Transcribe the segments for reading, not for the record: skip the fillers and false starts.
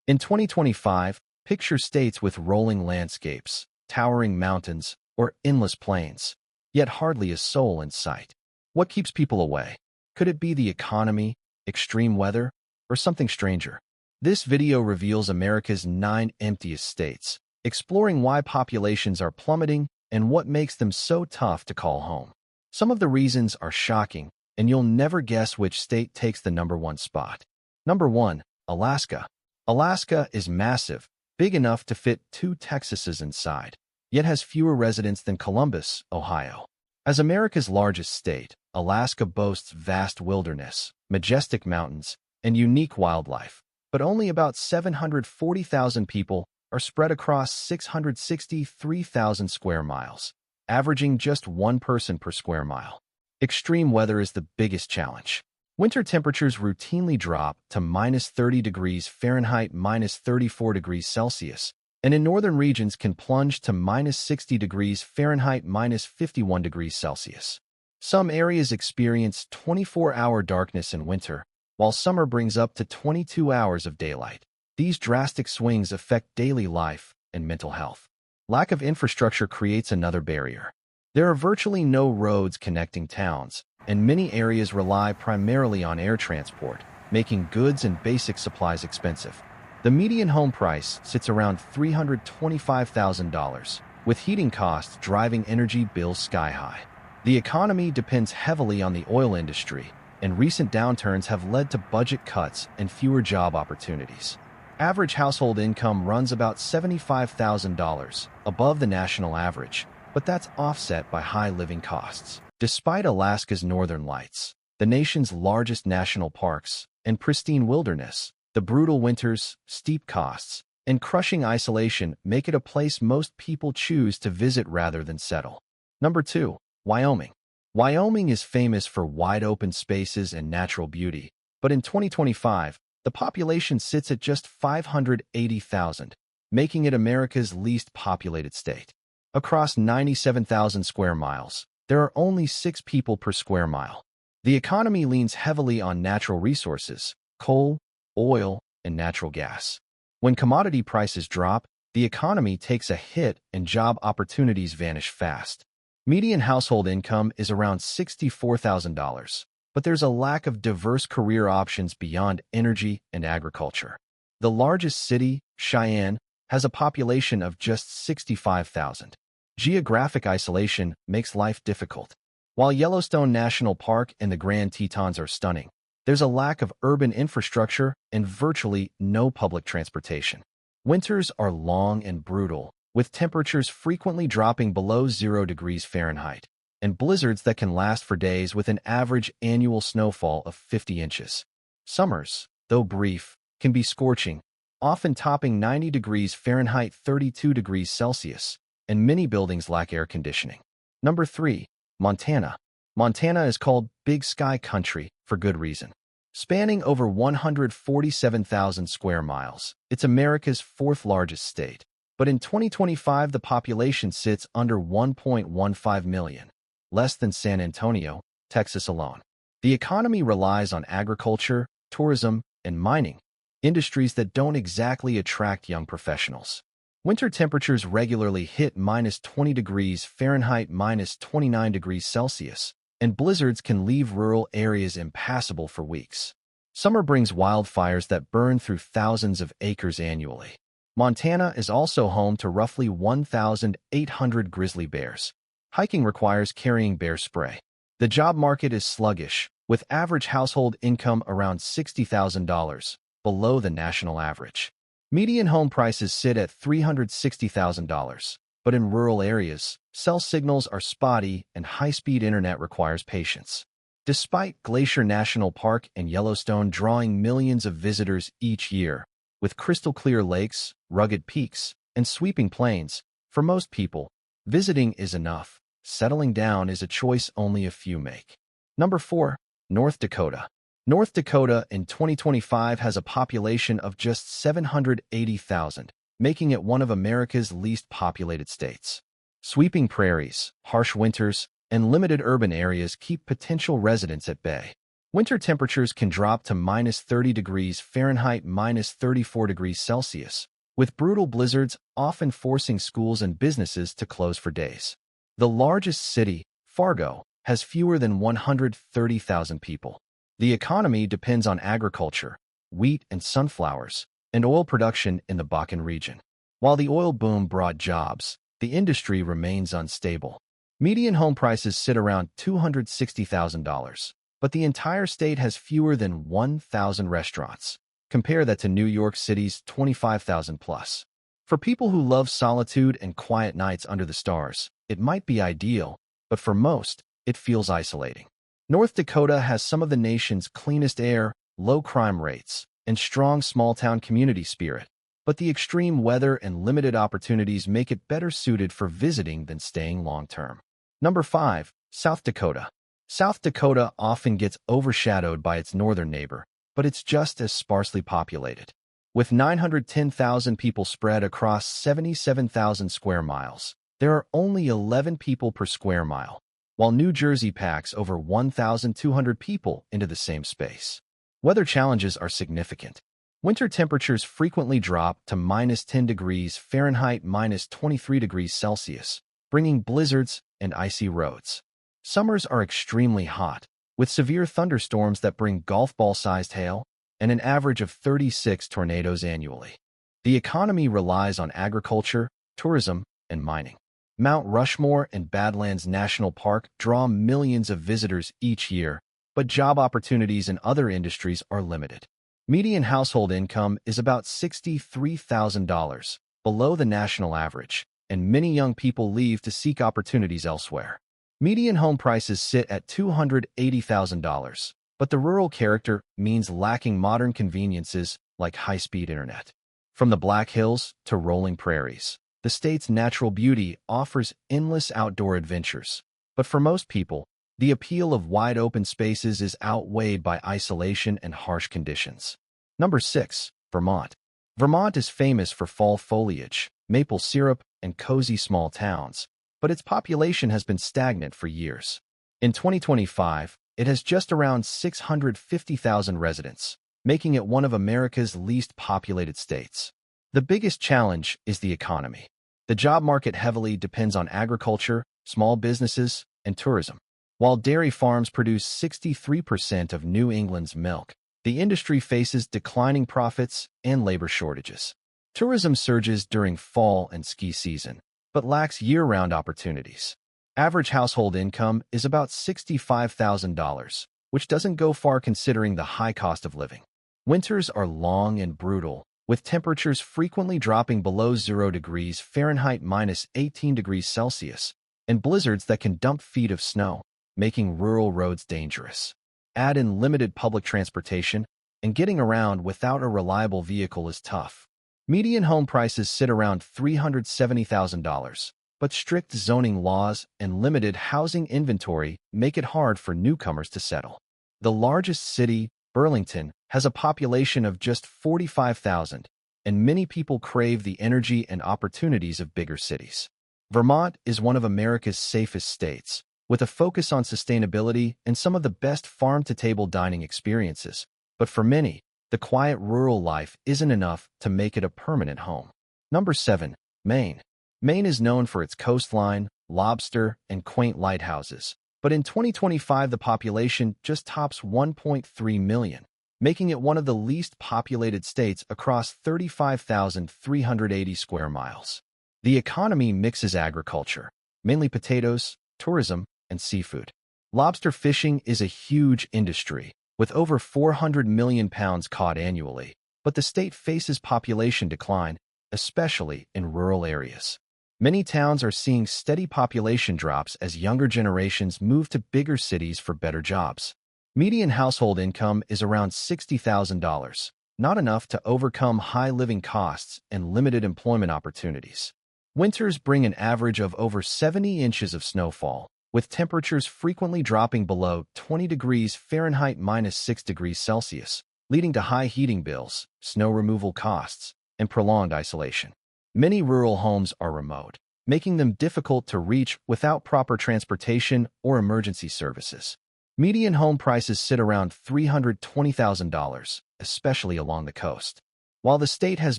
In 2025, picture states with rolling landscapes, towering mountains, or endless plains, yet hardly a soul in sight. What keeps people away? Could it be the economy, extreme weather, or something stranger? This video reveals America's 9 emptiest states, exploring why populations are plummeting and what makes them so tough to call home. Some of the reasons are shocking, and you'll never guess which state takes the #1 spot. Number 1, Alaska. Alaska is massive, big enough to fit 2 Texases inside, yet has fewer residents than Columbus, Ohio. As America's largest state, Alaska boasts vast wilderness, majestic mountains, and unique wildlife, but only about 740,000 people are spread across 663,000 square miles, averaging just 1 person per square mile. Extreme weather is the biggest challenge. Winter temperatures routinely drop to -30 degrees Fahrenheit, -34 degrees Celsius, and in northern regions can plunge to -60 degrees Fahrenheit, -51 degrees Celsius. Some areas experience 24-hour darkness in winter, while summer brings up to 22 hours of daylight. These drastic swings affect daily life and mental health. Lack of infrastructure creates another barrier. There are virtually no roads connecting towns, and many areas rely primarily on air transport, making goods and basic supplies expensive. The median home price sits around $325,000, with heating costs driving energy bills sky high. The economy depends heavily on the oil industry, and recent downturns have led to budget cuts and fewer job opportunities. Average household income runs about $75,000, above the national average, but that's offset by high living costs. Despite Alaska's northern lights, the nation's largest national parks, and pristine wilderness, the brutal winters, steep costs, and crushing isolation make it a place most people choose to visit rather than settle. Number 2, Wyoming. Wyoming is famous for wide-open spaces and natural beauty, but in 2025, the population sits at just 580,000, making it America's least populated state. Across 97,000 square miles, there are only 6 people per square mile. The economy leans heavily on natural resources, coal, oil, and natural gas. When commodity prices drop, the economy takes a hit and job opportunities vanish fast. Median household income is around $64,000, but there's a lack of diverse career options beyond energy and agriculture. The largest city, Cheyenne, has a population of just 65,000. Geographic isolation makes life difficult. While Yellowstone National Park and the Grand Tetons are stunning, there's a lack of urban infrastructure and virtually no public transportation. Winters are long and brutal, with temperatures frequently dropping below 0 degrees Fahrenheit, and blizzards that can last for days with an average annual snowfall of 50 inches. Summers, though brief, can be scorching, often topping 90 degrees Fahrenheit, 32 degrees Celsius, and many buildings lack air conditioning. Number 3, Montana. Montana is called Big Sky Country for good reason. Spanning over 147,000 square miles, it's America's 4th largest state. But in 2025, the population sits under 1.15 million, less than San Antonio, Texas alone. The economy relies on agriculture, tourism, and mining, industries that don't exactly attract young professionals. Winter temperatures regularly hit -20 degrees Fahrenheit, -29 degrees Celsius, and blizzards can leave rural areas impassable for weeks. Summer brings wildfires that burn through thousands of acres annually. Montana is also home to roughly 1,800 grizzly bears. Hiking requires carrying bear spray. The job market is sluggish, with average household income around $60,000, below the national average. Median home prices sit at $360,000, but in rural areas, cell signals are spotty and high-speed internet requires patience. Despite Glacier National Park and Yellowstone drawing millions of visitors each year, with crystal-clear lakes, rugged peaks, and sweeping plains, for most people, visiting is enough. Settling down is a choice only a few make. Number 4, North Dakota. North Dakota in 2025 has a population of just 780,000, making it one of America's least populated states. Sweeping prairies, harsh winters, and limited urban areas keep potential residents at bay. Winter temperatures can drop to -30 degrees Fahrenheit, -34 degrees Celsius, with brutal blizzards often forcing schools and businesses to close for days. The largest city, Fargo, has fewer than 130,000 people. The economy depends on agriculture, wheat and sunflowers, and oil production in the Bakken region. While the oil boom brought jobs, the industry remains unstable. Median home prices sit around $260,000, but the entire state has fewer than 1,000 restaurants. Compare that to New York City's 25,000 plus. For people who love solitude and quiet nights under the stars, it might be ideal, but for most, it feels isolating. North Dakota has some of the nation's cleanest air, low crime rates, and strong small-town community spirit, but the extreme weather and limited opportunities make it better suited for visiting than staying long-term. Number 5. South Dakota. South Dakota often gets overshadowed by its northern neighbor, but it's just as sparsely populated. With 910,000 people spread across 77,000 square miles, there are only 11 people per square mile, while New Jersey packs over 1,200 people into the same space. Weather challenges are significant. Winter temperatures frequently drop to -10 degrees Fahrenheit, -23 degrees Celsius, bringing blizzards and icy roads. Summers are extremely hot, with severe thunderstorms that bring golf ball-sized hail and an average of 36 tornadoes annually. The economy relies on agriculture, tourism, and mining. Mount Rushmore and Badlands National Park draw millions of visitors each year, but job opportunities in other industries are limited. Median household income is about $63,000, below the national average, and many young people leave to seek opportunities elsewhere. Median home prices sit at $280,000, but the rural character means lacking modern conveniences like high-speed internet. From the Black Hills to rolling prairies, the state's natural beauty offers endless outdoor adventures. But for most people, the appeal of wide-open spaces is outweighed by isolation and harsh conditions. Number 6. Vermont. Vermont is famous for fall foliage, maple syrup, and cozy small towns, but its population has been stagnant for years. In 2025, it has just around 650,000 residents, making it one of America's least populated states. The biggest challenge is the economy. The job market heavily depends on agriculture, small businesses, and tourism. While dairy farms produce 63% of New England's milk, the industry faces declining profits and labor shortages. Tourism surges during fall and ski season, but lacks year-round opportunities. Average household income is about $65,000, which doesn't go far considering the high cost of living. Winters are long and brutal, with temperatures frequently dropping below 0 degrees Fahrenheit, -18 degrees Celsius, and blizzards that can dump feet of snow, making rural roads dangerous. Add in limited public transportation, and getting around without a reliable vehicle is tough. Median home prices sit around $370,000, but strict zoning laws and limited housing inventory make it hard for newcomers to settle. The largest city, Burlington, has a population of just 45,000, and many people crave the energy and opportunities of bigger cities. Vermont is one of America's safest states, with a focus on sustainability and some of the best farm-to-table dining experiences. But for many, the quiet rural life isn't enough to make it a permanent home. Number 7. Maine. Maine is known for its coastline, lobster, and quaint lighthouses, but in 2025 the population just tops 1.3 million, making it one of the least populated states across 35,380 square miles. The economy mixes agriculture, mainly potatoes, tourism, and seafood. Lobster fishing is a huge industry, with over 400 million pounds caught annually, but the state faces population decline, especially in rural areas. Many towns are seeing steady population drops as younger generations move to bigger cities for better jobs. Median household income is around $60,000, not enough to overcome high living costs and limited employment opportunities. Winters bring an average of over 70 inches of snowfall, with temperatures frequently dropping below 20 degrees Fahrenheit, -6 degrees Celsius, leading to high heating bills, snow removal costs, and prolonged isolation. Many rural homes are remote, making them difficult to reach without proper transportation or emergency services. Median home prices sit around $320,000, especially along the coast. While the state has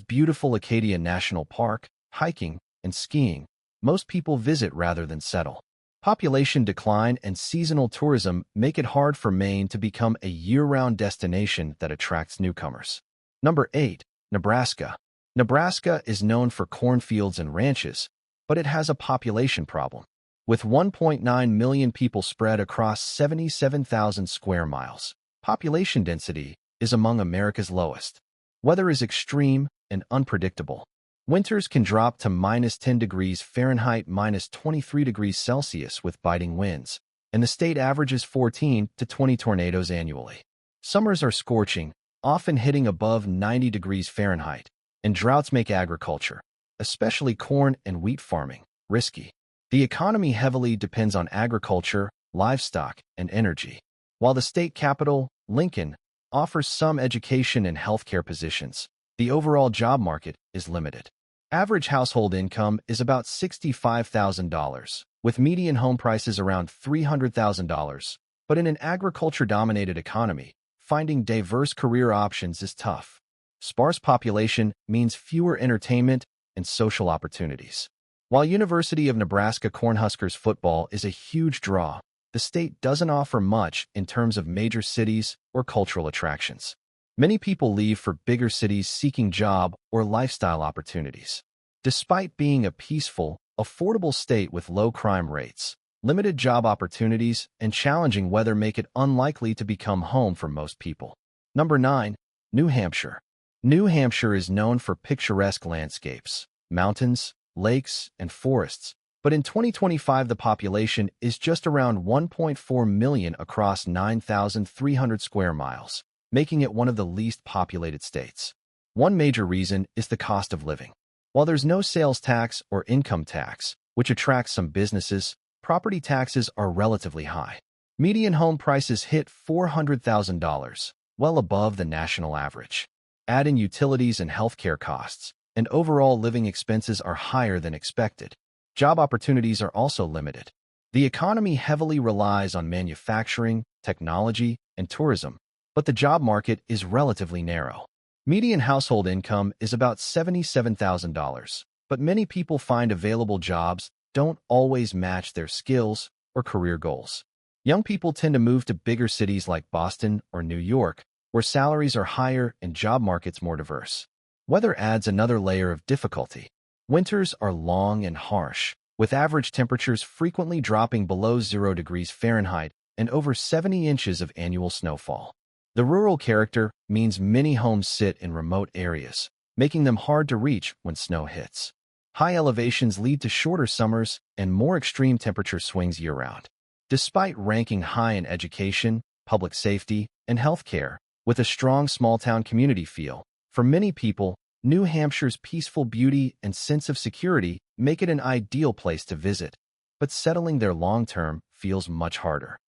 beautiful Acadia National Park, hiking, and skiing, most people visit rather than settle. Population decline and seasonal tourism make it hard for Maine to become a year-round destination that attracts newcomers. Number 8. Nebraska. Nebraska is known for cornfields and ranches, but it has a population problem. With 1.9 million people spread across 77,000 square miles, population density is among America's lowest. Weather is extreme and unpredictable. Winters can drop to -10 degrees Fahrenheit, -23 degrees Celsius with biting winds, and the state averages 14 to 20 tornadoes annually. Summers are scorching, often hitting above 90 degrees Fahrenheit, and droughts make agriculture, especially corn and wheat farming, risky. The economy heavily depends on agriculture, livestock, and energy. While the state capital, Lincoln, offers some education and healthcare positions, the overall job market is limited. Average household income is about $65,000, with median home prices around $300,000. But in an agriculture-dominated economy, finding diverse career options is tough. Sparse population means fewer entertainment and social opportunities. While University of Nebraska Cornhuskers football is a huge draw, the state doesn't offer much in terms of major cities or cultural attractions. Many people leave for bigger cities seeking job or lifestyle opportunities. Despite being a peaceful, affordable state with low crime rates, limited job opportunities and challenging weather make it unlikely to become home for most people. Number 9. New Hampshire. New Hampshire is known for picturesque landscapes, mountains, lakes, and forests, but in 2025 the population is just around 1.4 million across 9,300 square miles, making it one of the least populated states. One major reason is the cost of living. While there's no sales tax or income tax, which attracts some businesses, property taxes are relatively high. Median home prices hit $400,000, well above the national average. Add in utilities and healthcare costs, and overall living expenses are higher than expected. Job opportunities are also limited. The economy heavily relies on manufacturing, technology, and tourism, but the job market is relatively narrow. Median household income is about $77,000, but many people find available jobs don't always match their skills or career goals. Young people tend to move to bigger cities like Boston or New York, where salaries are higher and job markets more diverse. Weather adds another layer of difficulty. Winters are long and harsh, with average temperatures frequently dropping below 0 degrees Fahrenheit and over 70 inches of annual snowfall. The rural character means many homes sit in remote areas, making them hard to reach when snow hits. High elevations lead to shorter summers and more extreme temperature swings year-round. Despite ranking high in education, public safety, and healthcare, with a strong small-town community feel, for many people, New Hampshire's peaceful beauty and sense of security make it an ideal place to visit, but settling there long-term feels much harder.